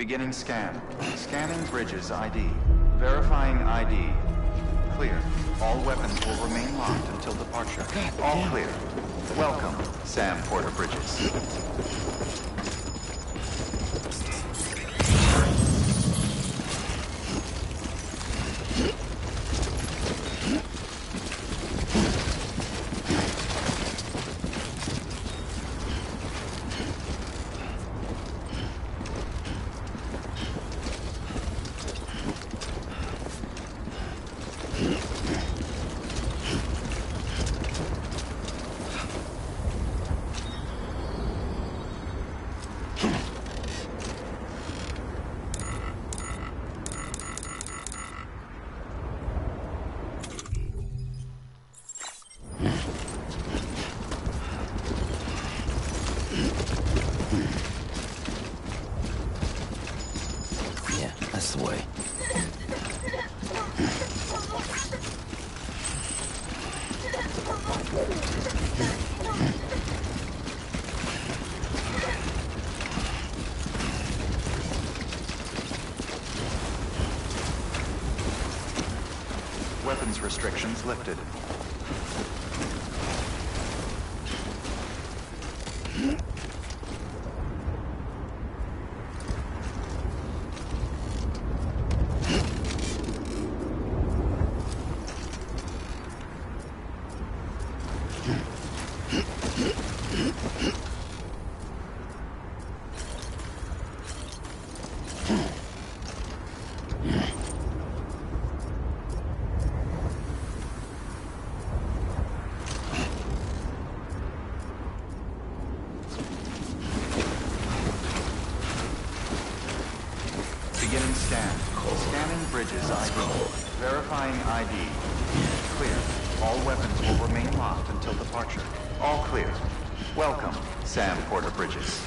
Beginning scan. Scanning bridges ID. Verifying ID. Clear. All weapons will remain locked until departure. All clear. Welcome, Sam Porter Bridges. That's the way. Weapons restrictions lifted. Beginning scan. Scanning bridges ID. Verifying ID. Clear. All weapons will remain locked until departure. All clear. Welcome, Sam Porter Bridges.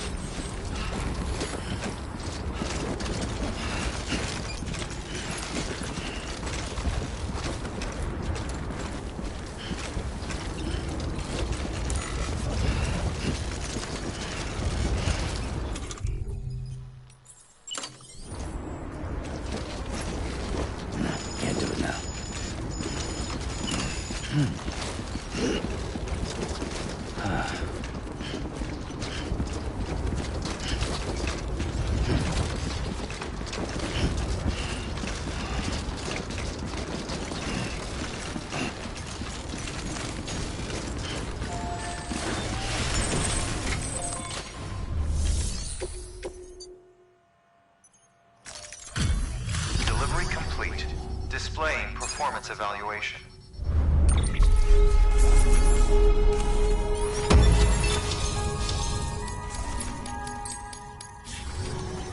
Can't do it now. Delivery complete. Displaying performance evaluation.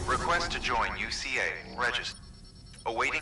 Request to join UCA. Register. Awaiting.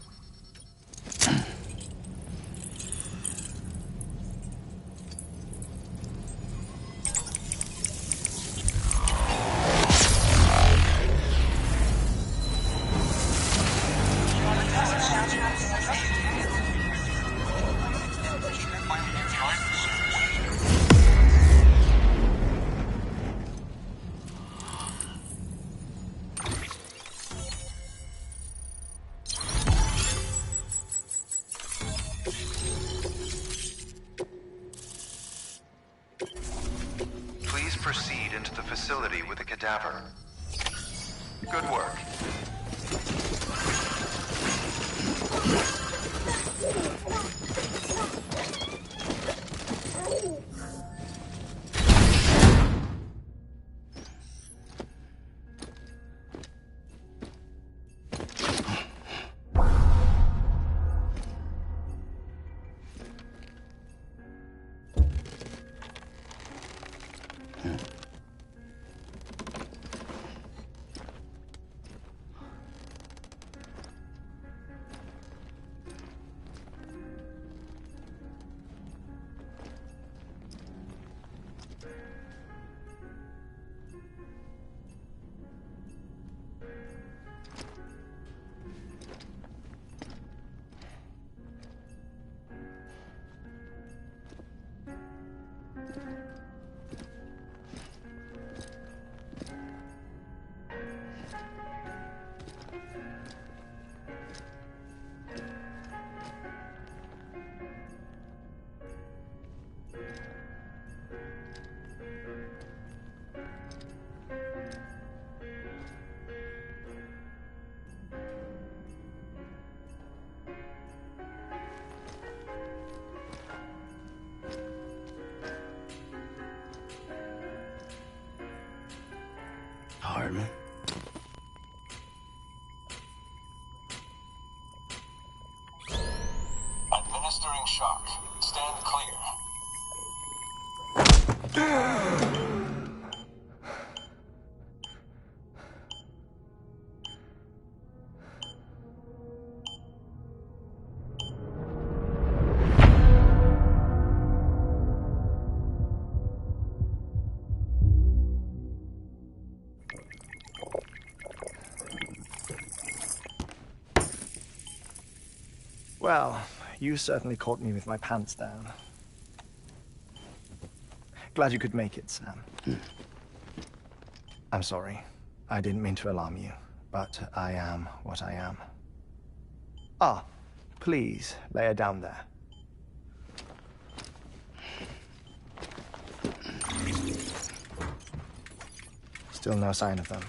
Please proceed into the facility with the cadaver. Good work. Well, you certainly caught me with my pants down. Glad you could make it, Sam. I'm sorry. I didn't mean to alarm you, but I am what I am. Ah, please, lay her down there. Still no sign of them.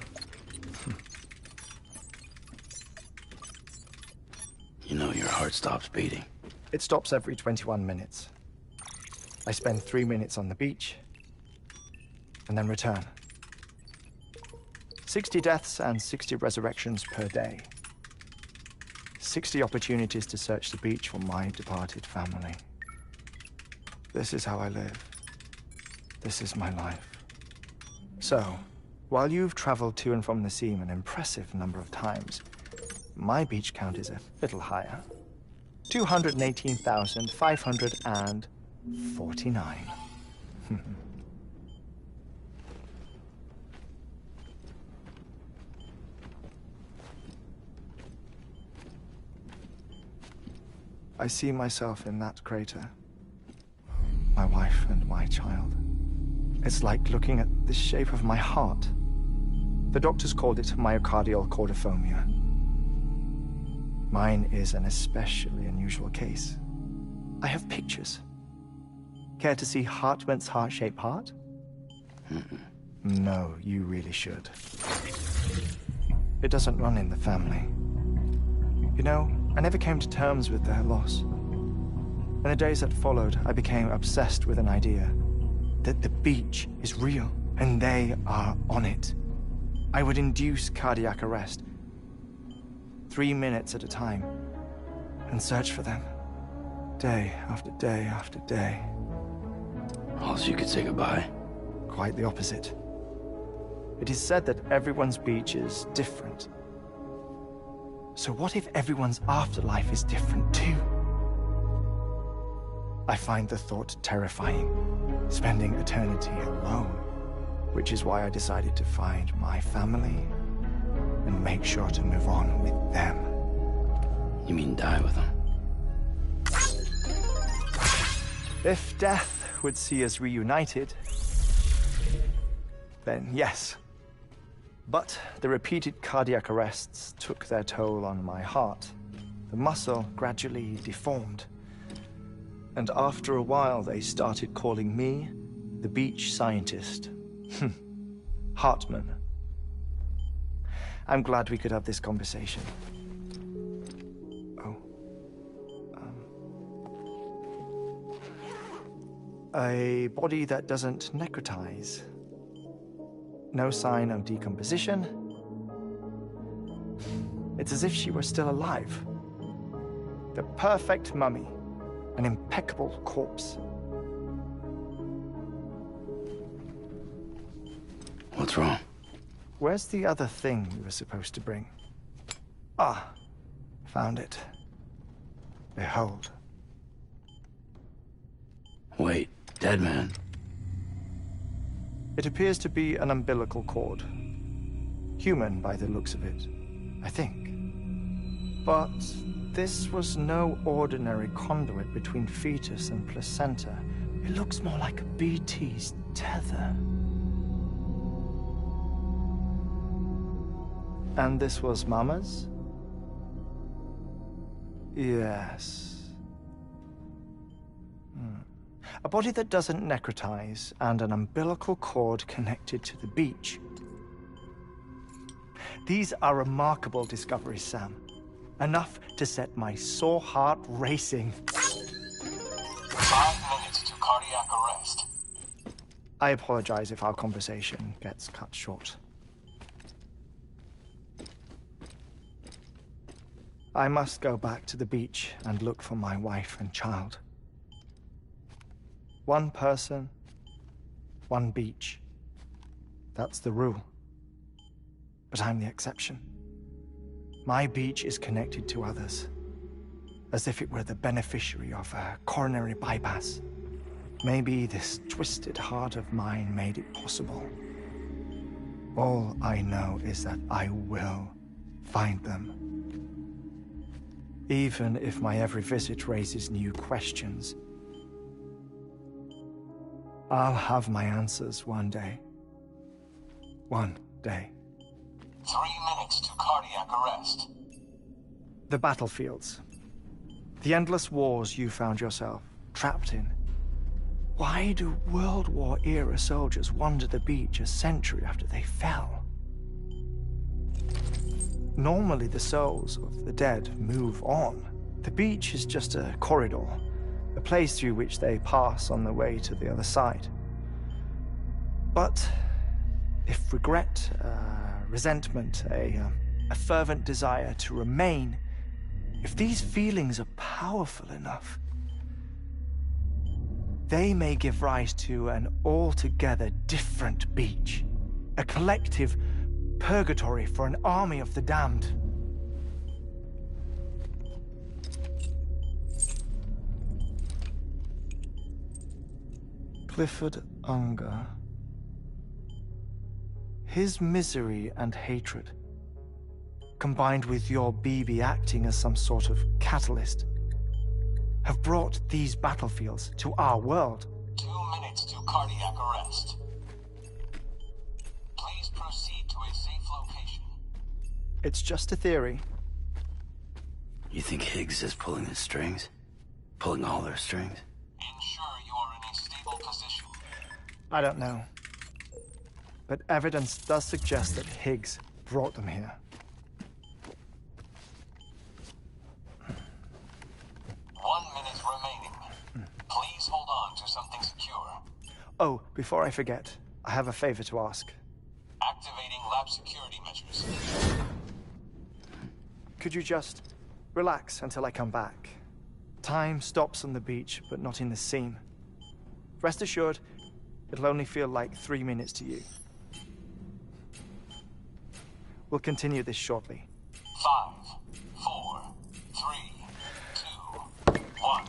You know your heart stops beating. It stops every 21 minutes. I spend 3 minutes on the beach, and then return. 60 deaths and 60 resurrections per day. 60 opportunities to search the beach for my departed family. This is how I live. This is my life. So, while you've traveled to and from the seam an impressive number of times, my beach count is a little higher. 218,549. I see myself in that crater. My wife and my child. It's like looking at the shape of my heart. The doctors called it myocardial cordiformia. Mine is an especially unusual case. I have pictures. Care to see Hartmann's heart-shaped heart? No, you really should. It doesn't run in the family. You know, I never came to terms with their loss. In the days that followed, I became obsessed with an idea that the beach is real and they are on it. I would induce cardiac arrest, 3 minutes at a time, and search for them, day after day after day. Also, you could say goodbye. Quite the opposite. It is said that everyone's beach is different. So what if everyone's afterlife is different too? I find the thought terrifying, spending eternity alone, which is why I decided to find my family and make sure to move on with them. You mean die with them? If death would see us reunited, then yes. But the repeated cardiac arrests took their toll on my heart. The muscle gradually deformed. And after a while, they started calling me the beach scientist. Hartmann. I'm glad we could have this conversation. Oh. A body that doesn't necrotize. No sign of decomposition. It's as if she were still alive. The perfect mummy. An impeccable corpse. What's wrong? Where's the other thing you were supposed to bring? Ah, found it. Behold. Wait, dead man. It appears to be an umbilical cord. Human by the looks of it, I think. But this was no ordinary conduit between fetus and placenta. It looks more like a BT's tether. And this was Mama's? Yes. A body that doesn't necrotize and an umbilical cord connected to the beach. These are remarkable discoveries, Sam. Enough to set my sore heart racing. 5 minutes to cardiac arrest. I apologize if our conversation gets cut short. I must go back to the beach and look for my wife and child. One person, one beach. That's the rule. But I'm the exception. My beach is connected to others, as if it were the beneficiary of a coronary bypass. Maybe this twisted heart of mine made it possible. All I know is that I will find them. even if my every visit raises new questions. I'll have my answers one day. One day. 3 minutes to cardiac arrest. The battlefields. The endless wars you found yourself trapped in. Why do World War-era soldiers wander the beach a century after they fell? Normally the souls of the dead move on. The beach is just a corridor, a place through which they pass on the way to the other side. But if regret, resentment, a fervent desire to remain, if these feelings are powerful enough, they may give rise to an altogether different beach, a collective purgatory for an army of the damned. Clifford Unger. His misery and hatred, combined with your BB acting as some sort of catalyst, have brought these battlefields to our world. 2 minutes to cardiac arrest. Please proceed to a safe location. It's just a theory. You think Higgs is pulling the strings? Pulling all their strings? Ensure you are in a stable position. I don't know. But evidence does suggest that Higgs brought them here. 1 minute remaining. Please hold on to something secure. Oh, before I forget, I have a favor to ask. Activating lab security measures. Could you just relax until I come back? Time stops on the beach, but not in the scene. Rest assured, it'll only feel like 3 minutes to you. We'll continue this shortly. 5, 4, 3, 2, 1.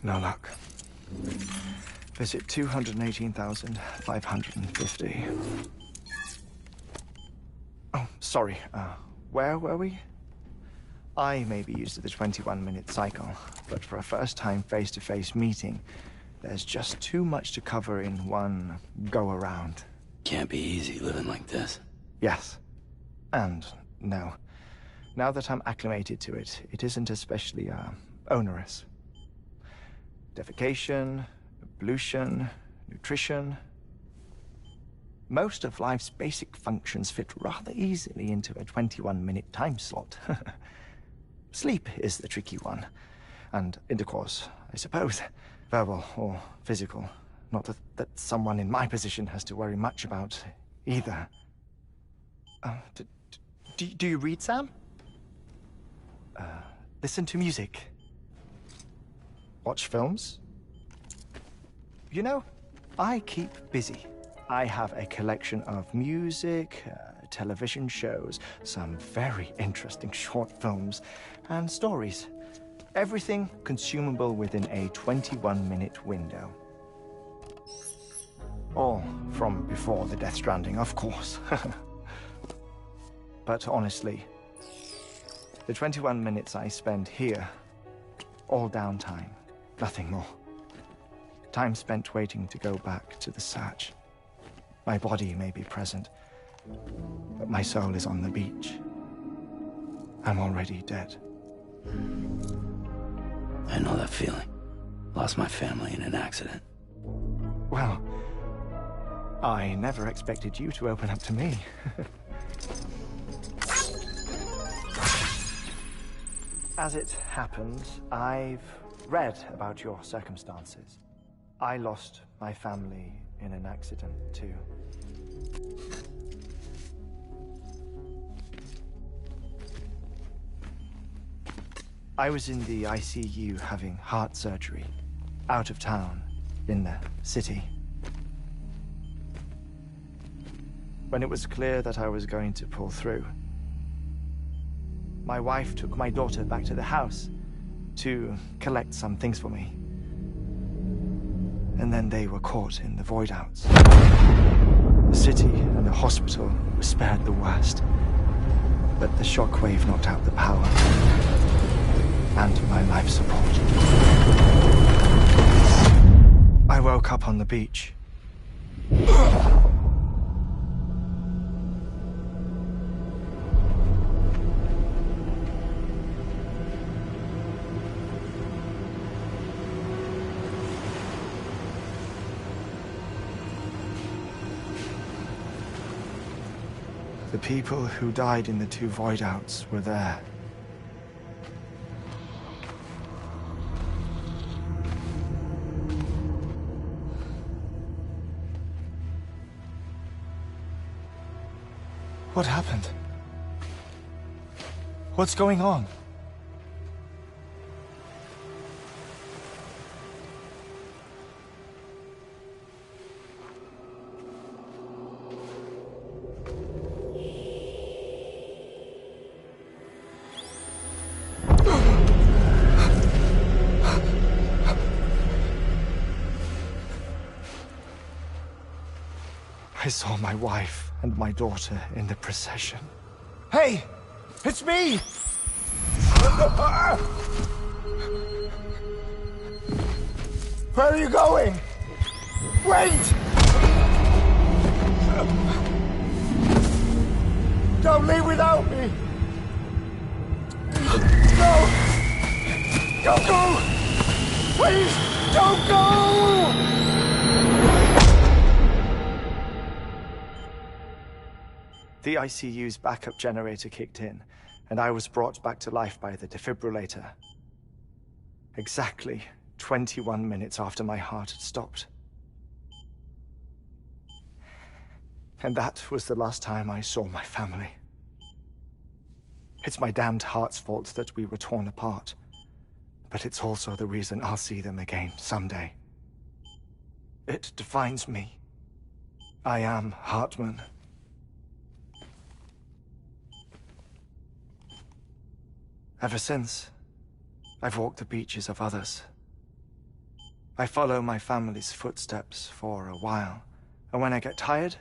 No luck. Visit 218,550. Oh, sorry. Where were we? I may be used to the 21-minute cycle, but for a first-time face-to-face meeting, there's just too much to cover in one go-around. Can't be easy living like this. Yes. And no. Now that I'm acclimated to it, it isn't especially, onerous. Defecation, pollution, nutrition. Most of life's basic functions fit rather easily into a 21-minute time slot. Sleep is the tricky one. And intercourse, I suppose. Verbal or physical. Not that someone in my position has to worry much about either. Do you read, Sam? Listen to music. Watch films? You know, I keep busy. I have a collection of music, television shows, some very interesting short films, and stories. Everything consumable within a 21-minute window. All from before the Death Stranding, of course. But honestly, the 21 minutes I spend here, all downtime, nothing more. Time spent waiting to go back to the search. My body may be present, but my soul is on the beach. I'm already dead. I know that feeling. Lost my family in an accident. Well, I never expected you to open up to me. As it happens, I've read about your circumstances. I lost my family in an accident, too. I was in the ICU having heart surgery, out of town, in the city. When it was clear that I was going to pull through, my wife took my daughter back to the house to collect some things for me. And then they were caught in the void-outs. The city and the hospital were spared the worst, but the shockwave knocked out the power and my life support. I woke up on the beach. The people who died in the two void-outs were there. What happened? What's going on? I saw my wife and my daughter in the procession. Hey! It's me! Where are you going? Wait! Don't leave without me! No! Don't go! Please, don't go! The ICU's backup generator kicked in, and I was brought back to life by the defibrillator. Exactly 21 minutes after my heart had stopped. And that was the last time I saw my family. It's my damned heart's fault that we were torn apart, but it's also the reason I'll see them again someday. It defines me. I am Hartman. Ever since, I've walked the beaches of others, I follow my family's footsteps for a while, and when I get tired,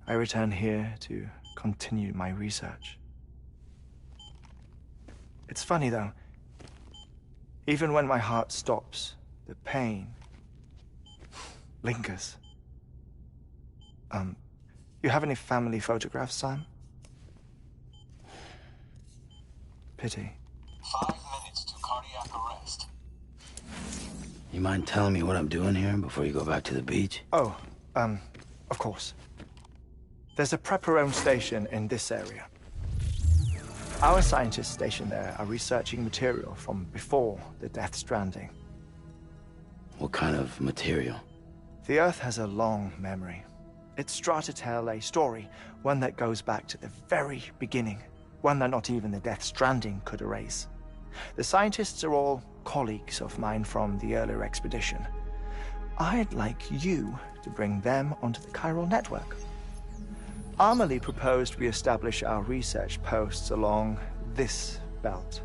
I return here to continue my research. It's funny, though. Even when my heart stops, the pain lingers. You have any family photographs, Sam? Pity. 5 minutes to cardiac arrest. You mind telling me what I'm doing here before you go back to the beach? Oh, of course. There's a Prepper-owned station in this area. Our scientists stationed there are researching material from before the Death Stranding. What kind of material? The Earth has a long memory. It's trying to tell a story, one that goes back to the very beginning, one that not even the Death Stranding could erase. The scientists are all colleagues of mine from the earlier expedition. I'd like you to bring them onto the chiral network. Amelie proposed we establish our research posts along this belt.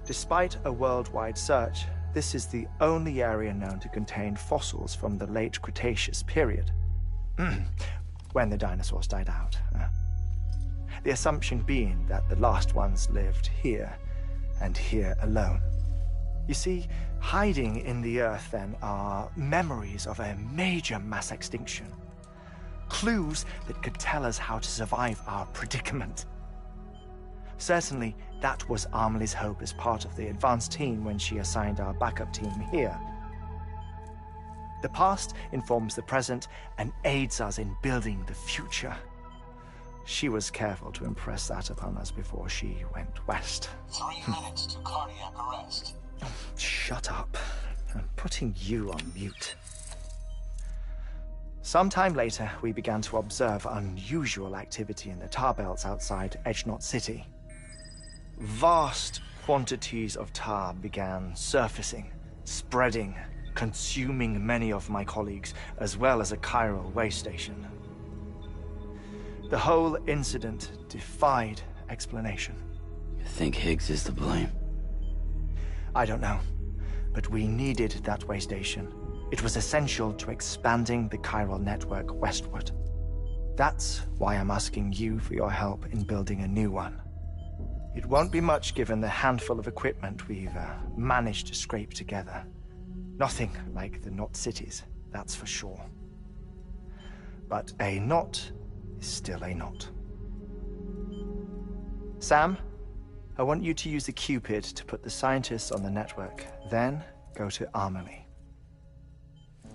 Despite a worldwide search, this is the only area known to contain fossils from the late Cretaceous period. When the dinosaurs died out. The assumption being that the last ones lived here, and here alone. You see, hiding in the Earth, then, are memories of a major mass extinction. Clues that could tell us how to survive our predicament. Certainly, that was Amelie's hope as part of the advanced team when she assigned our backup team here. The past informs the present and aids us in building the future. She was careful to impress that upon us before she went west. 3 minutes to cardiac arrest. Shut up. I'm putting you on mute. Sometime later, we began to observe unusual activity in the tar belts outside Edgenot City. Vast quantities of tar began surfacing, spreading, consuming many of my colleagues, as well as a chiral way station. The whole incident defied explanation. You think Higgs is to blame? I don't know, but we needed that way station. It was essential to expanding the chiral network westward. That's why I'm asking you for your help in building a new one. It won't be much given the handful of equipment we've managed to scrape together. Nothing like the knot cities, that's for sure. But a knot is still a knot. Sam, I want you to use the Cupid to put the scientists on the network, then go to Amelie.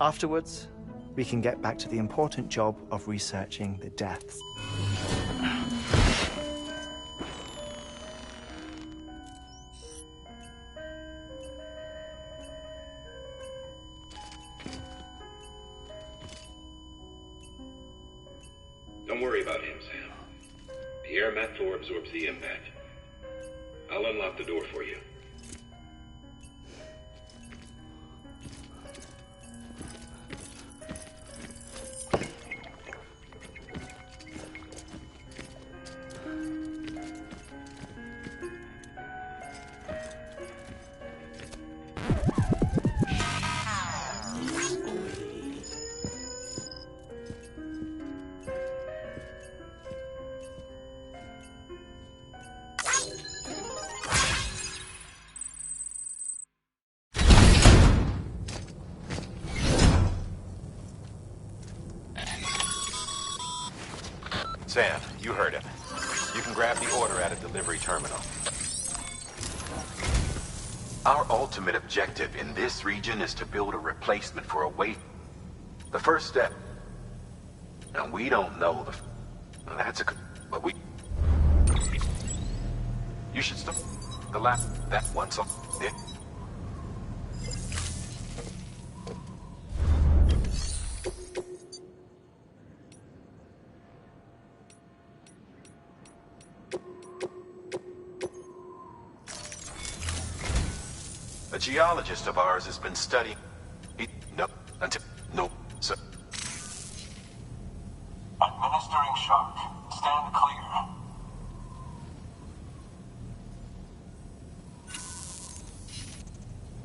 Afterwards, we can get back to the important job of researching the deaths. Don't worry about him, Sam. The air mat floor absorbs the impact. I'll unlock the door for you. Sam, you heard him. You can grab the order at a delivery terminal. Our ultimate objective in this region is to build a replacement for a way. The first step. Now, we don't know that's a... But we... You should stop the last... That once off... Yeah. A geologist of ours has been studying... No, sir. Administering shock. Stand clear.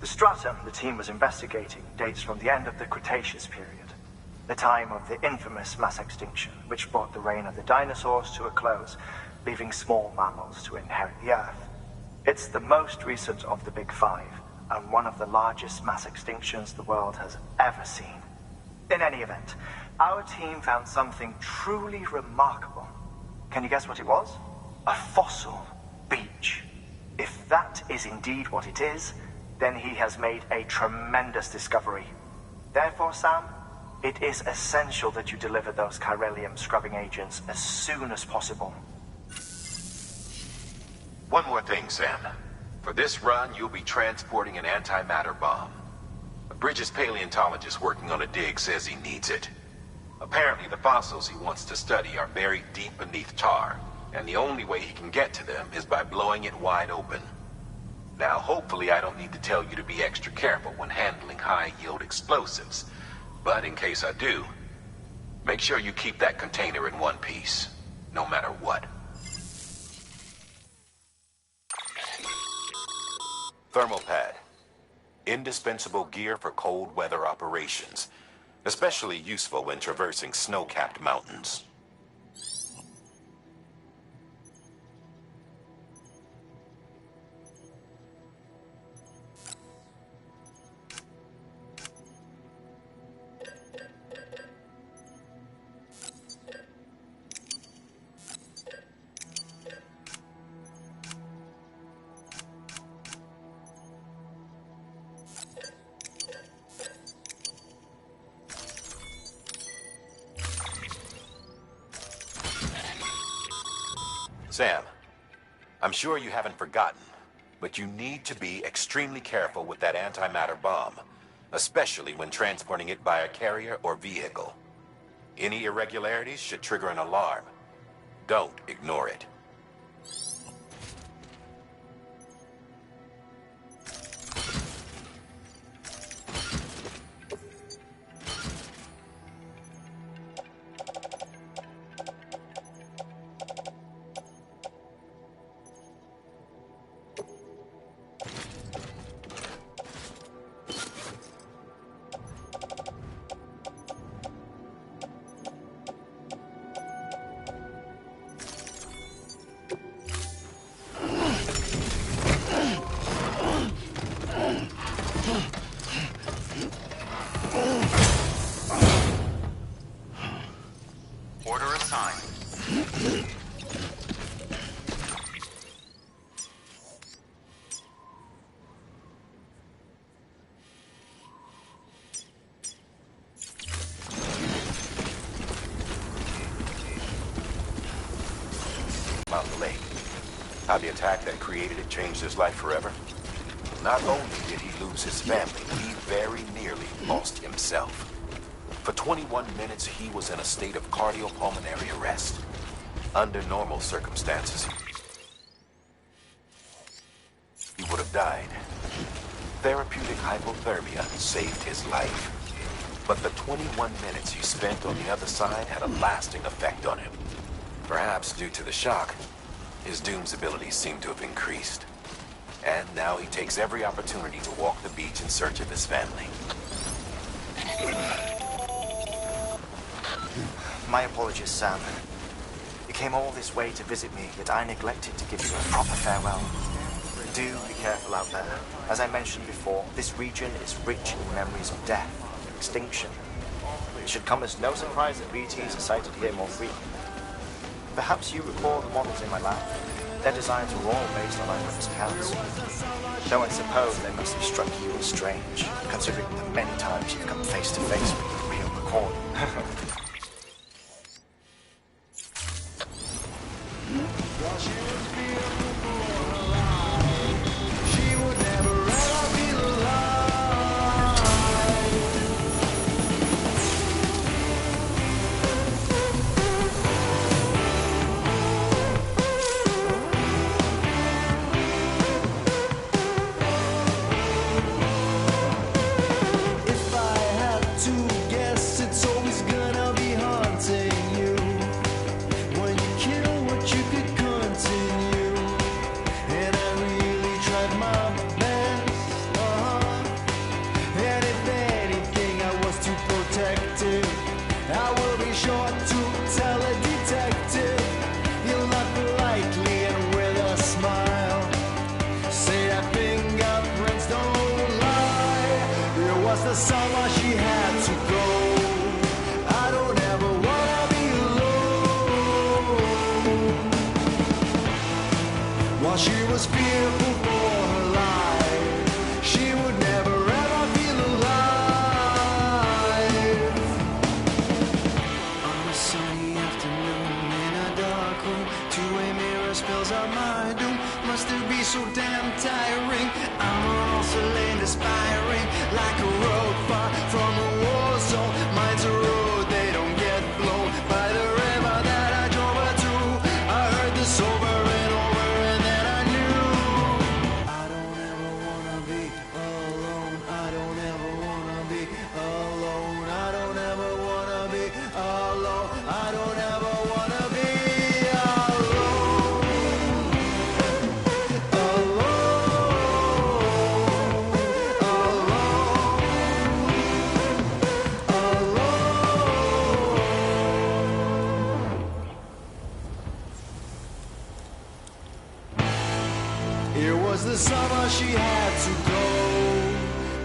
The stratum the team was investigating dates from the end of the Cretaceous period, the time of the infamous mass extinction, which brought the reign of the dinosaurs to a close, leaving small mammals to inherit the Earth. It's the most recent of the Big Five, and one of the largest mass extinctions the world has ever seen. In any event, our team found something truly remarkable. Can you guess what it was? A fossil beach. If that is indeed what it is, then he has made a tremendous discovery. Therefore, Sam, it is essential that you deliver those chiralium scrubbing agents as soon as possible. One more thing, Sam. For this run, you'll be transporting an antimatter bomb. A Bridges paleontologist working on a dig says he needs it. Apparently, the fossils he wants to study are buried deep beneath tar, and the only way he can get to them is by blowing it wide open. Now, hopefully I don't need to tell you to be extra careful when handling high-yield explosives, but in case I do, make sure you keep that container in one piece, no matter what. Thermal pad. Indispensable gear for cold weather operations, especially useful when traversing snow-capped mountains. Sam, I'm sure you haven't forgotten, but you need to be extremely careful with that antimatter bomb, especially when transporting it by a carrier or vehicle. Any irregularities should trigger an alarm. Don't ignore it. Order assigned. About the lake. How the attack that created it changed his life forever. Not only did he lose his family, he very nearly lost himself. For 21 minutes, he was in a state of cardiopulmonary arrest. Under normal circumstances, he would have died. Therapeutic hypothermia saved his life. But the 21 minutes he spent on the other side had a lasting effect on him. Perhaps due to the shock, his Doom's abilities seem to have increased. And now he takes every opportunity to walk the beach in search of his family. My apologies, Sam. You came all this way to visit me, yet I neglected to give you a proper farewell. Do be careful out there. As I mentioned before, this region is rich in memories of death and extinction. It should come as no surprise that BTs are sighted here more frequently. Perhaps you recall the models in my lab. Their designs were all based on eyewitness accounts. Though I suppose they must have struck you as strange, considering the many times you've come face to face with a real recording. While she was fearful for her life, she would never ever feel alive. On a sunny afternoon in a dark room, two-way mirror spells out my doom. Must it be so damn tiring? I'm also lane aspiring, like a road far from a war zone. Mine's a road, they don't get blown by the river that I drove her to. I heard this over and over, and then I knew I don't ever wanna be alone. I don't ever wanna be alone. I don't ever wanna be alone. I don't ever wanna be alone. It was the summer she had to go.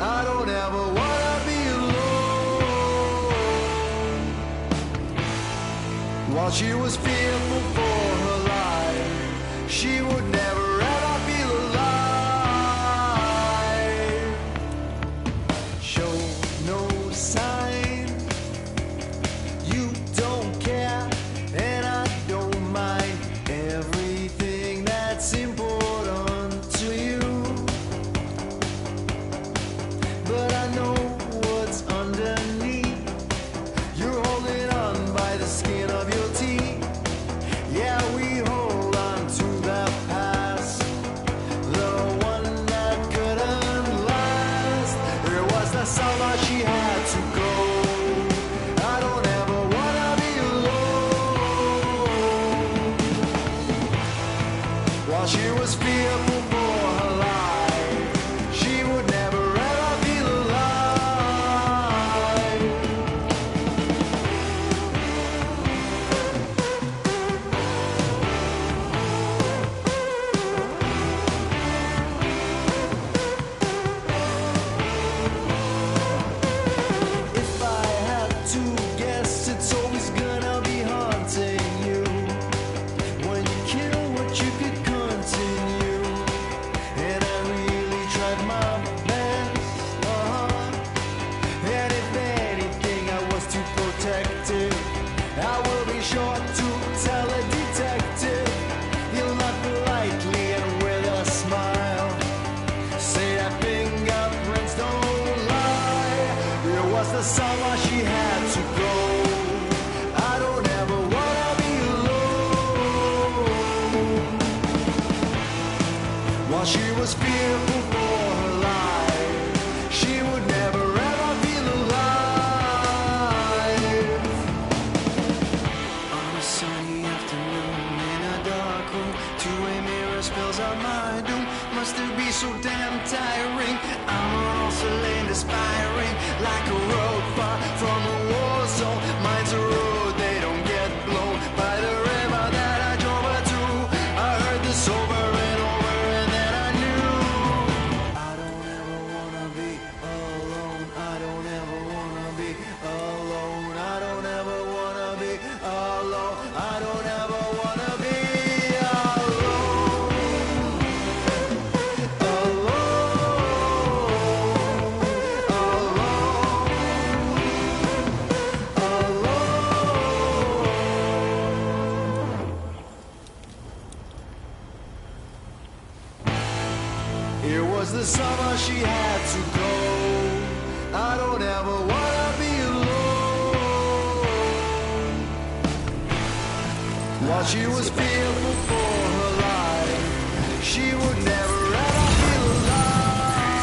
I don't ever wanna be alone. While she was fearful for her life, she would never ever feel alive. Show no sign, you don't care, and I don't mind everything that's important to you. But I know what's underneath. You're holding on by the skin of your teeth. Yeah, we hold on to the past, the one that couldn't last. It was the summer she had to go. I don't ever wanna be alone. While she was fearful for her life, she would never ever feel alive. If I had to guess, it's always gonna be haunting you. When you kill what you could continue, and I really tried my best. And if anything, I was too protective. I will be sure to tell a detective. He'll nod politely and with a smile say that fingerprints don't lie. It was the summer she had to go. I don't ever wanna be alone. While she was fearful for her life, she would never ever feel alive. On a sunny afternoon in a dark room, two-way mirror spells out my doom. Must it be so damn tiring? I'm also lane aspiring, like a road far from a war zone. Mine's a road, they don't get blown by the river that I drove her to. I heard this over and over, and then I knew I don't ever wanna be alone. I don't ever wanna be alone. I don't ever wanna be alone. I don't ever wanna be alone. It was the summer she had to go. I don't ever wanna be alone. While she was fearful for her life, she would never ever feel alive.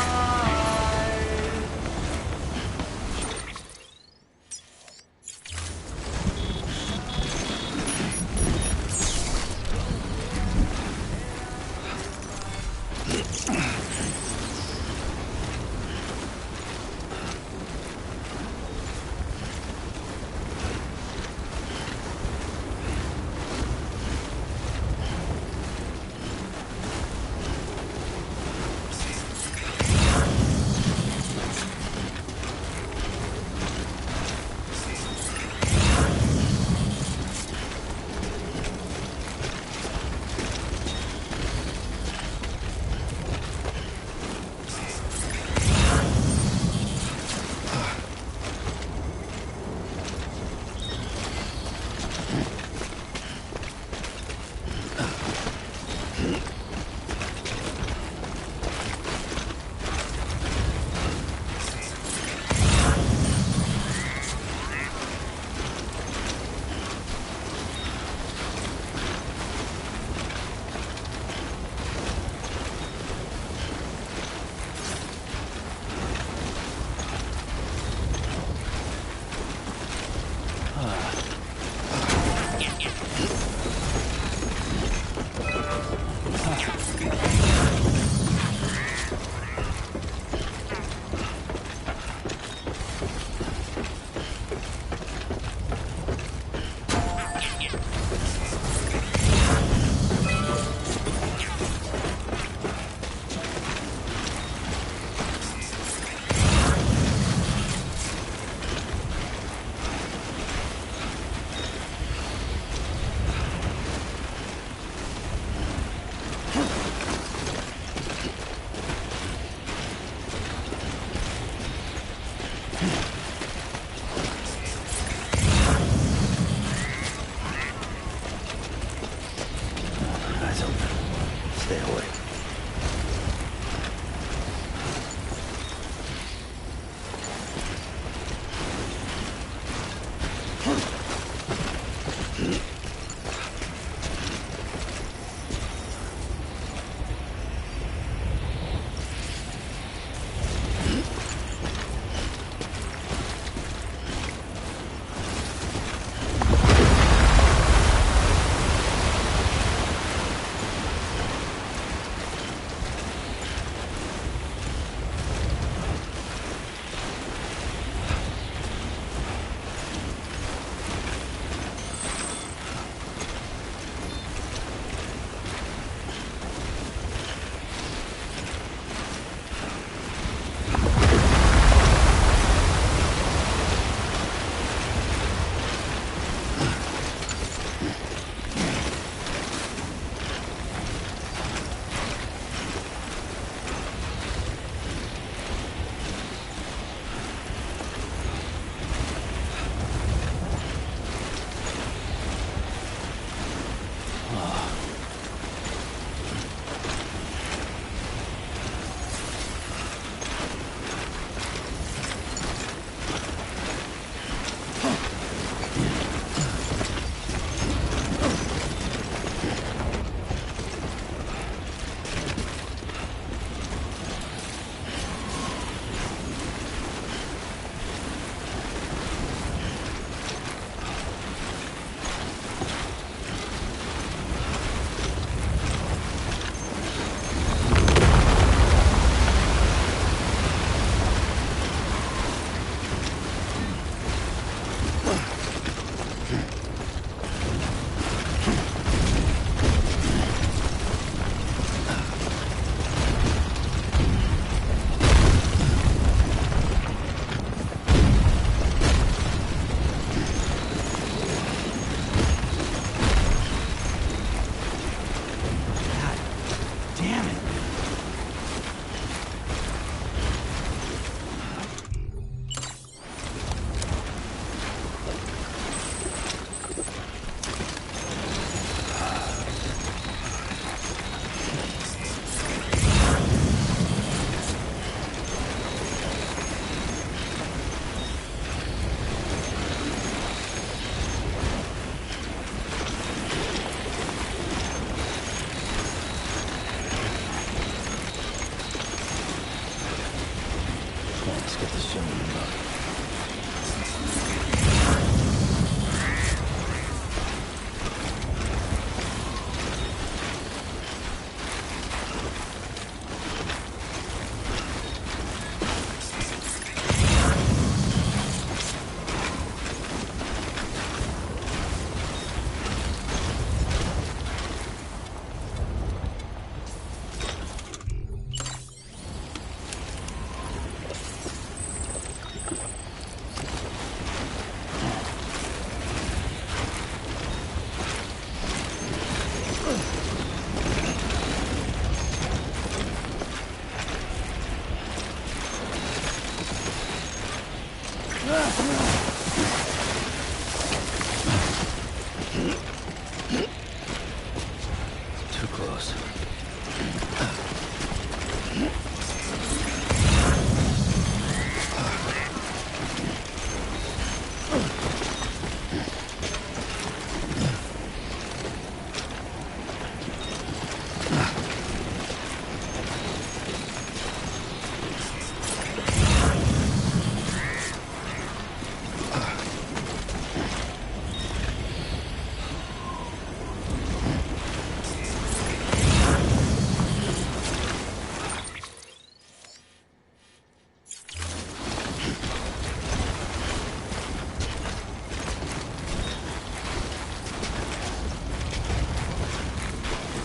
close.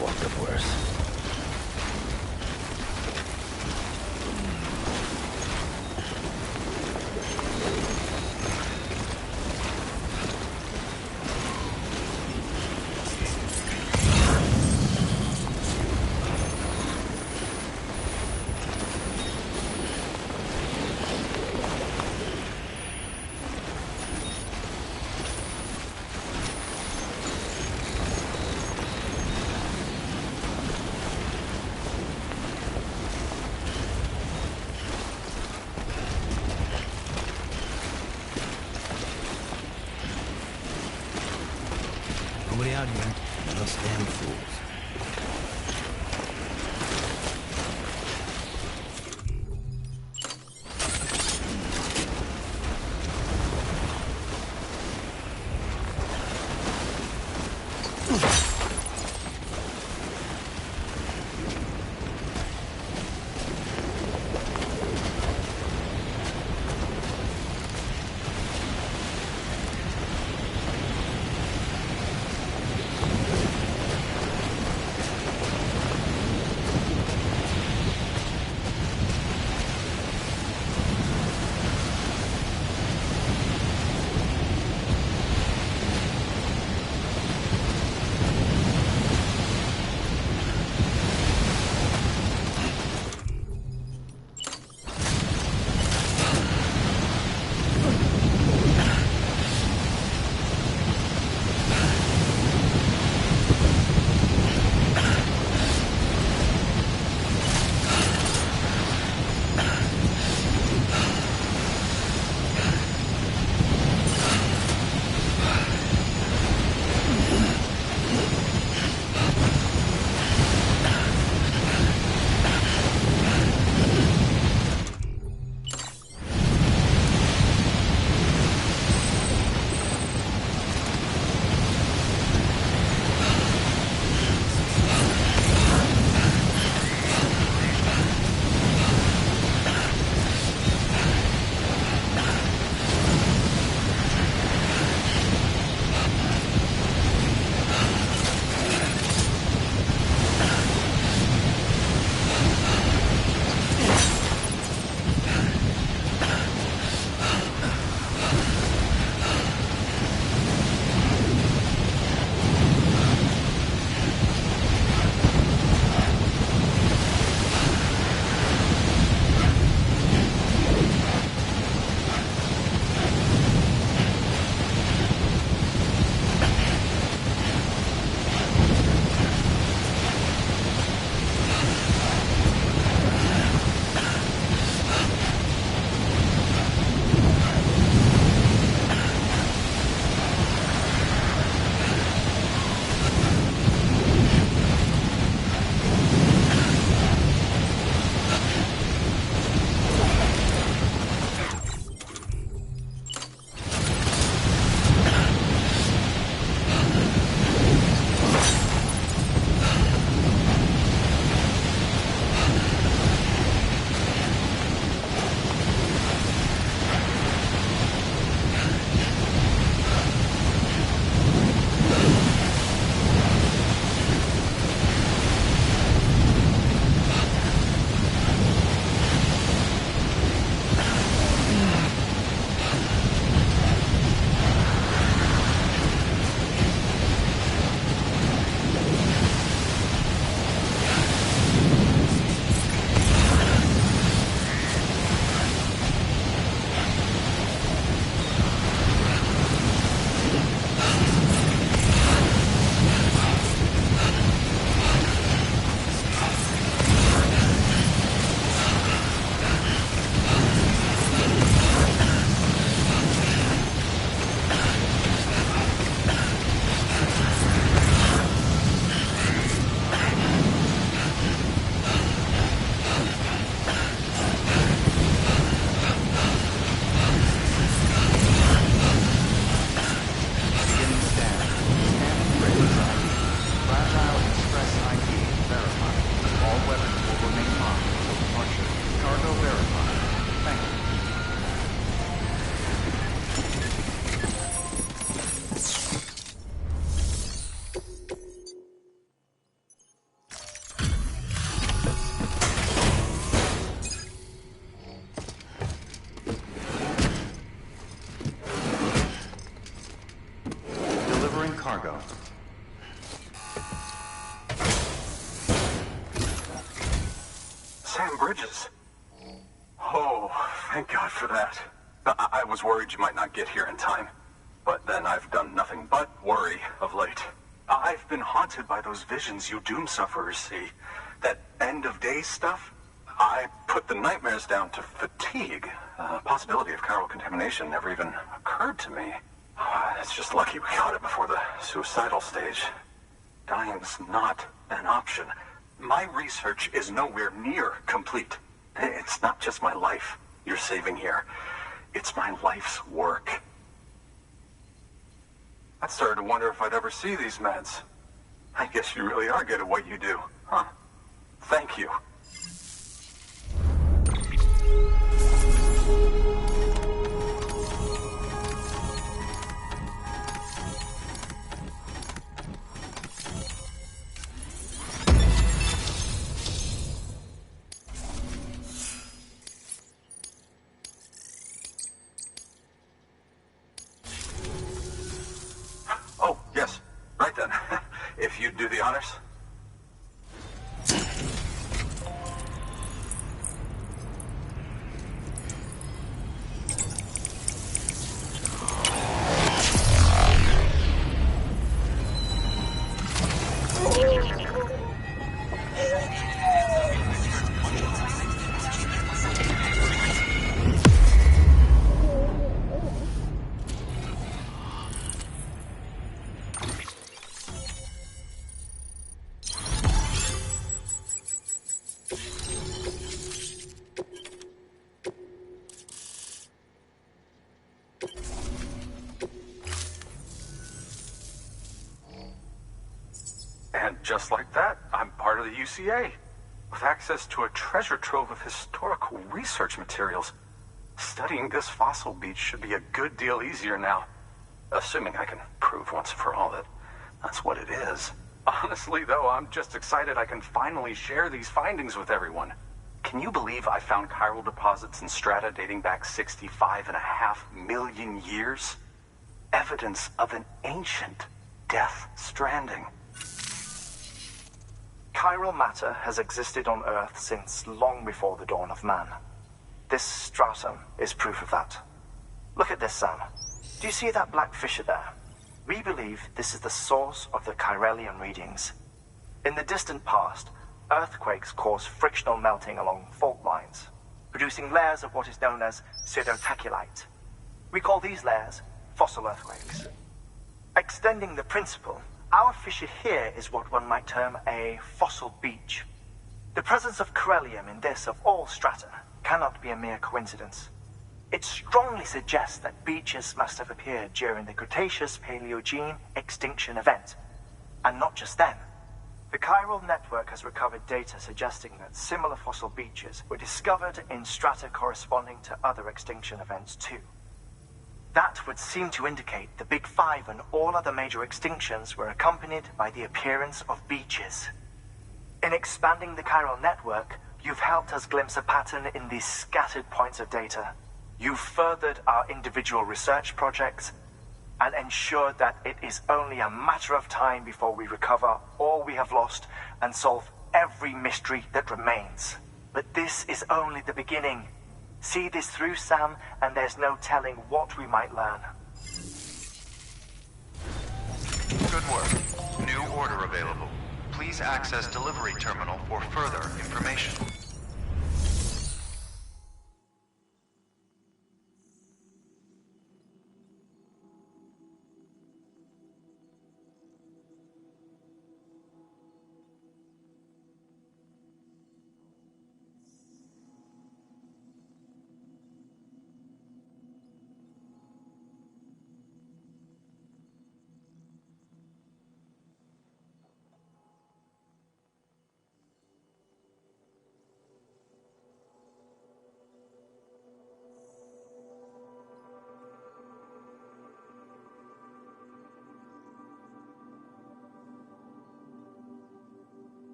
Walked up worse. Nobody out here. Those damn fools. Sam Bridges. Oh, thank God for that. I was worried you might not get here in time. But then I've done nothing but worry of late. I've been haunted by those visions you doom sufferers see. That end of days stuff. I put the nightmares down to fatigue. Possibility of chiral contamination never even occurred to me. It's just lucky we caught it before the suicidal stage. Dying's not an option. My research is nowhere near complete. It's not just my life you're saving here. It's my life's work. I started to wonder if I'd ever see these meds. I guess you really are good at what you do, huh? Thank you. Oh, yes. Right then. If you'd do the honors. And just like that, I'm part of the UCA, with access to a treasure trove of historical research materials. Studying this fossil beach should be a good deal easier now, assuming I can prove once for all that that's what it is. Honestly, though, I'm just excited I can finally share these findings with everyone. Can you believe I found chiral deposits in strata dating back 65.5 million years? Evidence of an ancient death stranding. Chiral matter has existed on Earth since long before the dawn of man. This stratum is proof of that. Look at this, Sam. Do you see that black fissure there? We believe this is the source of the Chiralian readings. In the distant past, earthquakes cause frictional melting along fault lines, producing layers of what is known as pseudotaculite. We call these layers fossil earthquakes. Extending the principle, our fissure here is what one might term a fossil beach. The presence of Corellium in this of all strata cannot be a mere coincidence. It strongly suggests that beaches must have appeared during the Cretaceous-Paleogene extinction event. And not just then. The chiral network has recovered data suggesting that similar fossil beaches were discovered in strata corresponding to other extinction events too. That would seem to indicate the Big Five and all other major extinctions were accompanied by the appearance of beaches. In expanding the chiral network, you've helped us glimpse a pattern in these scattered points of data. You've furthered our individual research projects and ensured that it is only a matter of time before we recover all we have lost and solve every mystery that remains. But this is only the beginning. See this through, Sam, and there's no telling what we might learn. Good work. New order available. Please access delivery terminal for further information.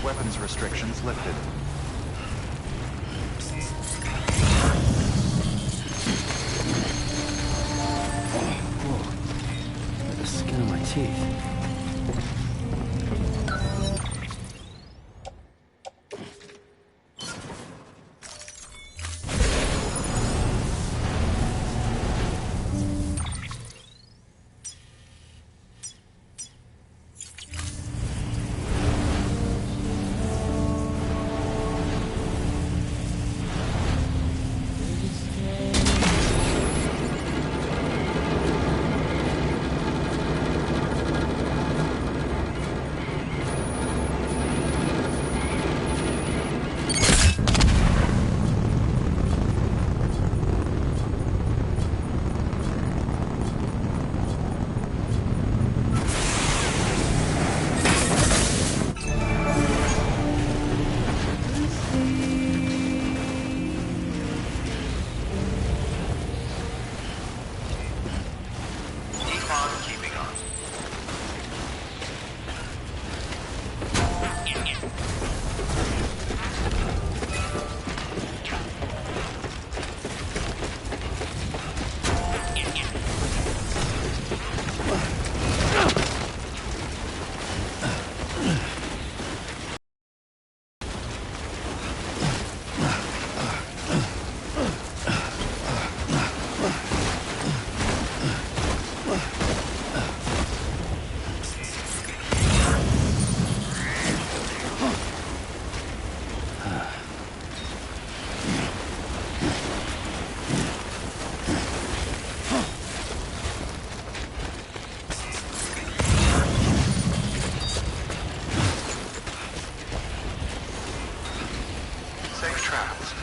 Weapons restrictions lifted. Whoa. The skin of my teeth. Safe travels.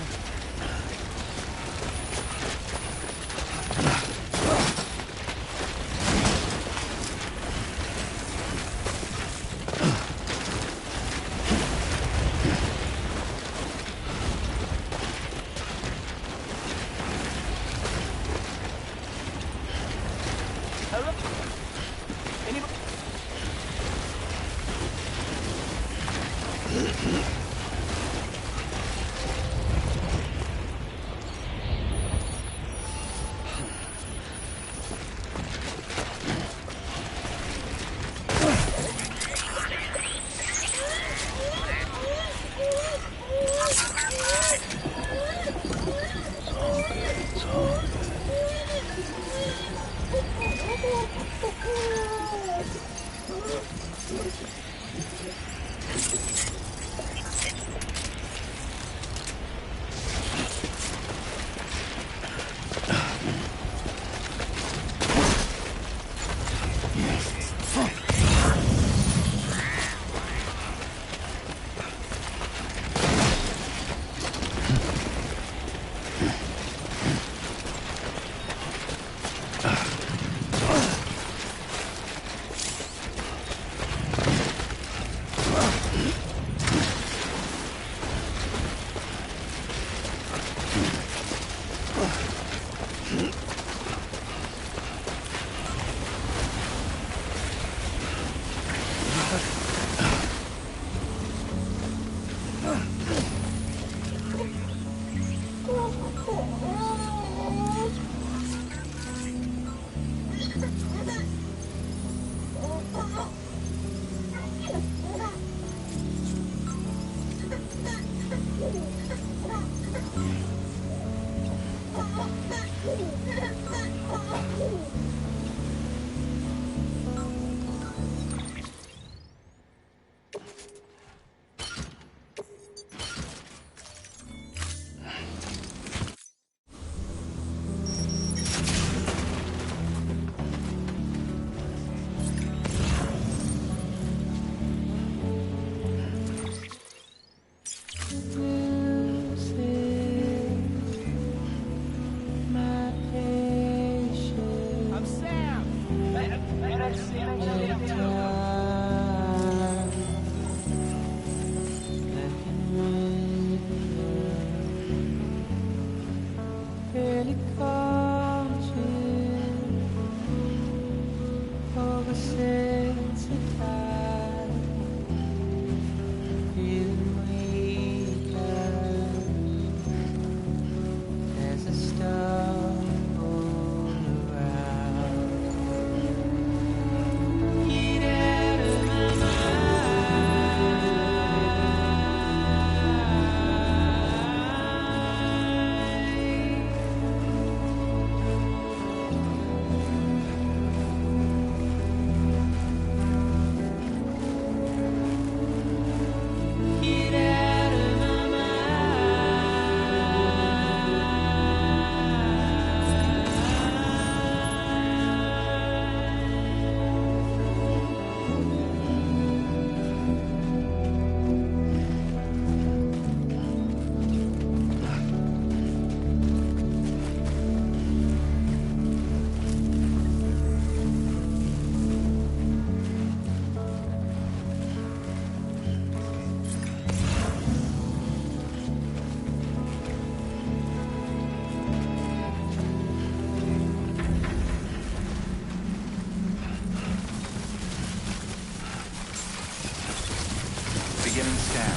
Beginning scan.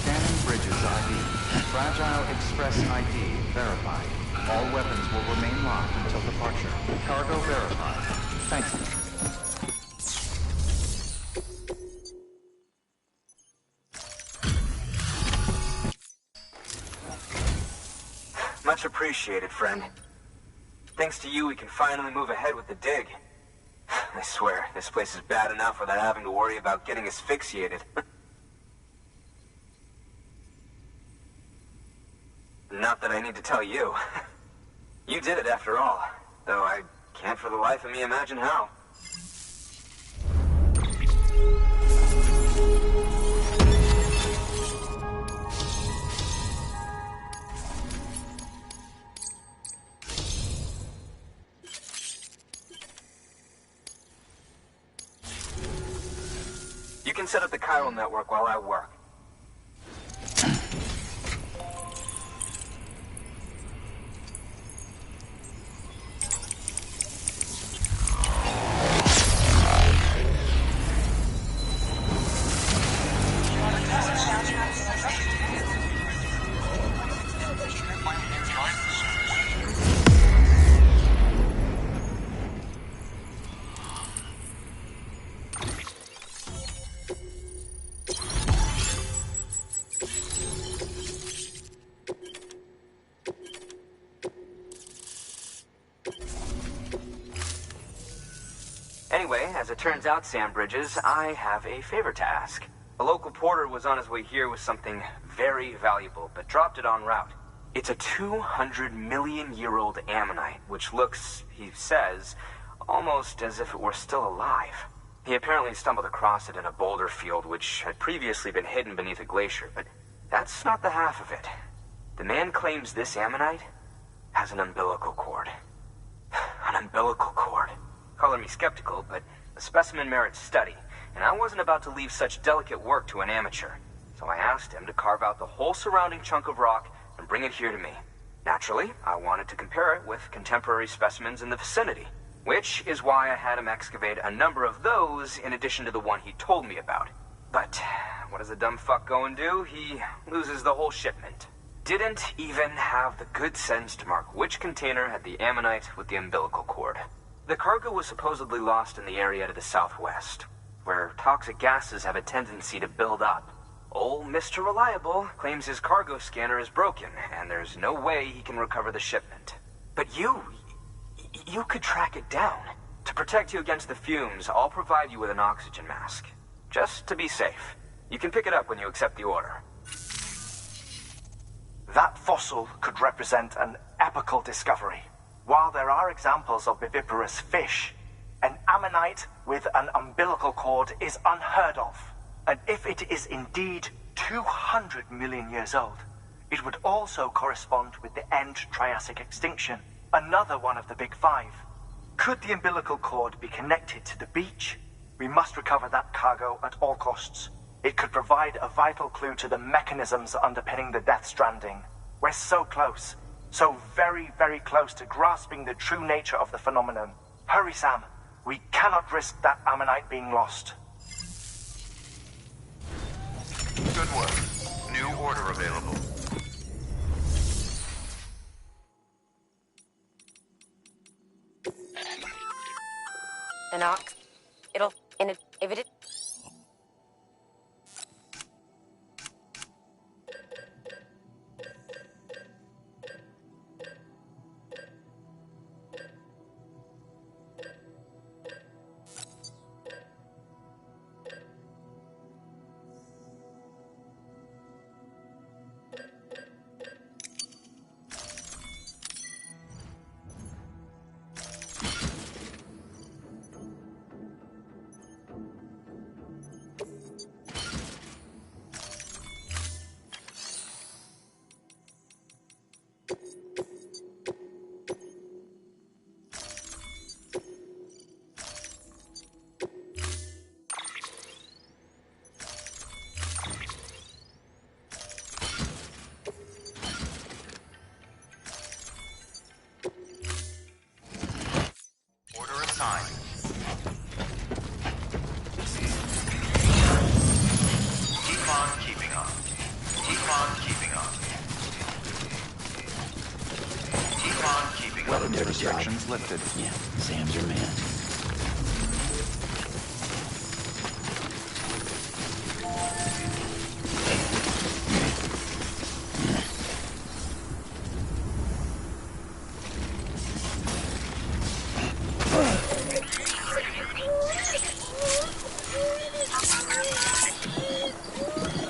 Scanning bridges ID. Fragile Express ID verified. All weapons will remain locked until departure. Cargo verified. Thank you. Much appreciated, friend. Thanks to you, we can finally move ahead with the dig. I swear, this place is bad enough without having to worry about getting asphyxiated. Not that I need to tell you. You did it after all, though I can't for the life of me imagine how. You can set up the chiral network while I work. Anyway, as it turns out, Sam Bridges, I have a favor to ask. A local porter was on his way here with something very valuable, but dropped it en route. It's a 200-million-year-old ammonite, which looks, he says, almost as if it were still alive. He apparently stumbled across it in a boulder field which had previously been hidden beneath a glacier, but that's not the half of it. The man claims this ammonite has an umbilical cord. An umbilical cord. Color me skeptical, but the specimen merits study, and I wasn't about to leave such delicate work to an amateur. So I asked him to carve out the whole surrounding chunk of rock and bring it here to me. Naturally, I wanted to compare it with contemporary specimens in the vicinity, which is why I had him excavate a number of those in addition to the one he told me about. But what does a dumb fuck go and do? He loses the whole shipment. Didn't even have the good sense to mark which container had the ammonite with the umbilical cord. The cargo was supposedly lost in the area to the southwest, where toxic gases have a tendency to build up. Old Mr. Reliable claims his cargo scanner is broken, and there's no way he can recover the shipment. But you could track it down. To protect you against the fumes, I'll provide you with an oxygen mask. Just to be safe. You can pick it up when you accept the order. That fossil could represent an epochal discovery. While there are examples of viviparous fish, an ammonite with an umbilical cord is unheard of. And if it is indeed 200 million years old, it would also correspond with the end Triassic extinction, another one of the big five. Could the umbilical cord be connected to the beach? We must recover that cargo at all costs. It could provide a vital clue to the mechanisms underpinning the Death Stranding. We're so close. So very, very close to grasping the true nature of the phenomenon. Hurry, Sam. We cannot risk that ammonite being lost. Good work. New order available. An ox. It'll if it. Restrictions lifted. Yeah, Sam's your man.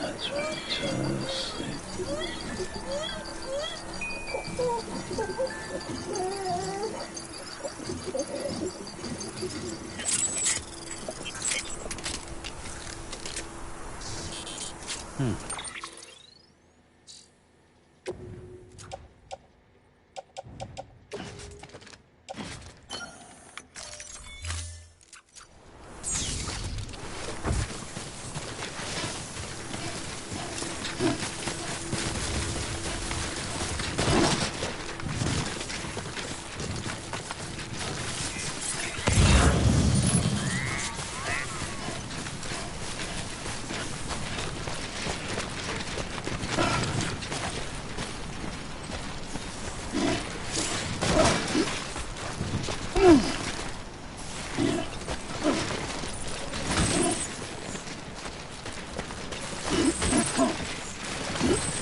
That's right, sleep.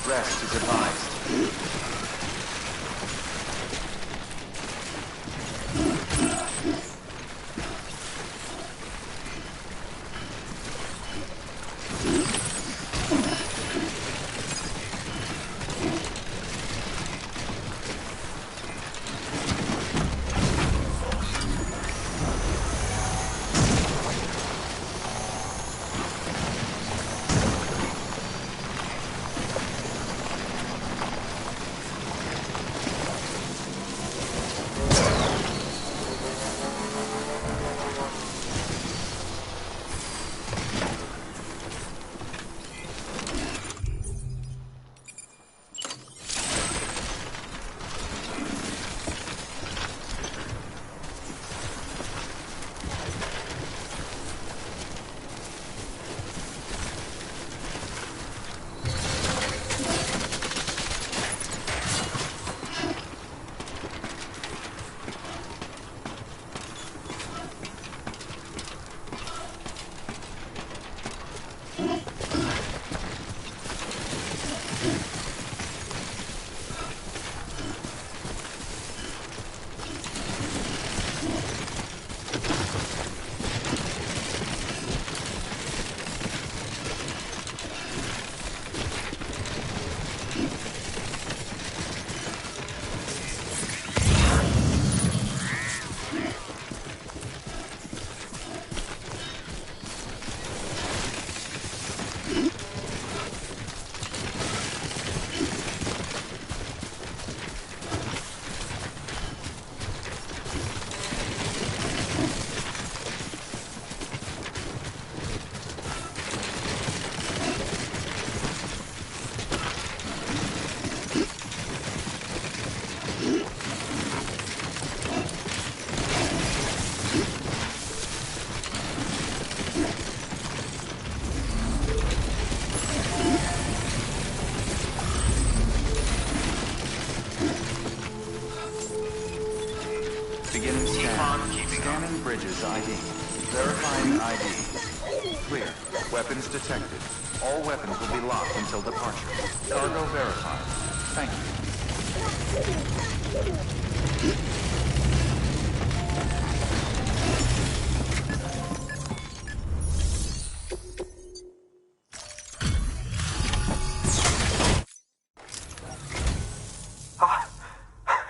Rest is advised. Beginning scan. Scanning bridges ID. Verifying ID. Clear. Weapons detected. All weapons will be locked until departure. Cargo verified. Thank you.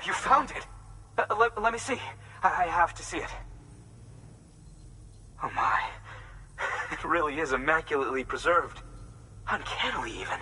You found it! Let me see. I have to see it. Oh my. It really is immaculately preserved. Uncannily, even.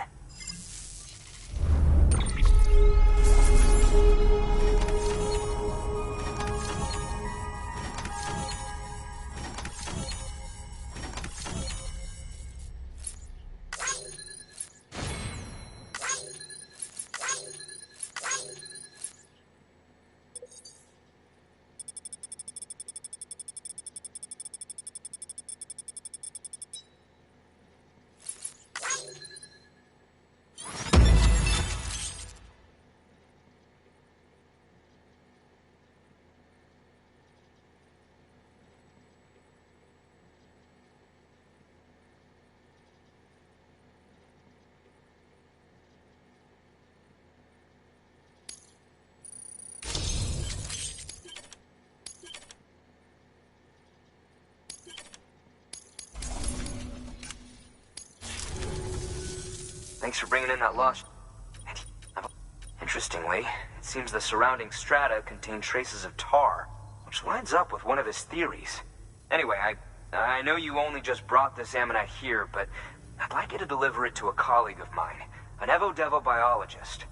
Thanks for bringing in that lost... Interestingly, it seems the surrounding strata contain traces of tar, which lines up with one of his theories. Anyway, I know you only just brought this ammonite here, but I'd like you to deliver it to a colleague of mine, an Evo-Devo biologist.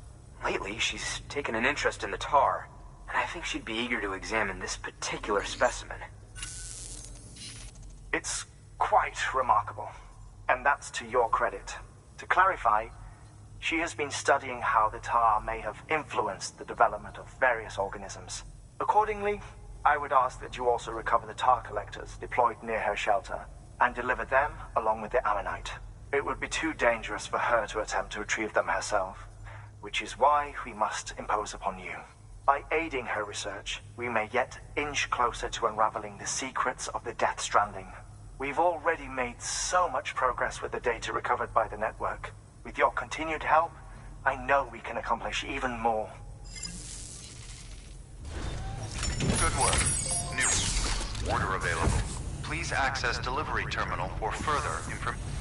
Lately, she's taken an interest in the tar, and I think she'd be eager to examine this particular specimen. It's quite remarkable, and that's to your credit. To clarify, she has been studying how the tar may have influenced the development of various organisms. Accordingly, I would ask that you also recover the tar collectors deployed near her shelter and deliver them along with the ammonite. It would be too dangerous for her to attempt to retrieve them herself, which is why we must impose upon you. By aiding her research, we may yet inch closer to unraveling the secrets of the Death Stranding. We've already made so much progress with the data recovered by the network. With your continued help, I know we can accomplish even more. Good work. New order available. Please access delivery terminal for further information.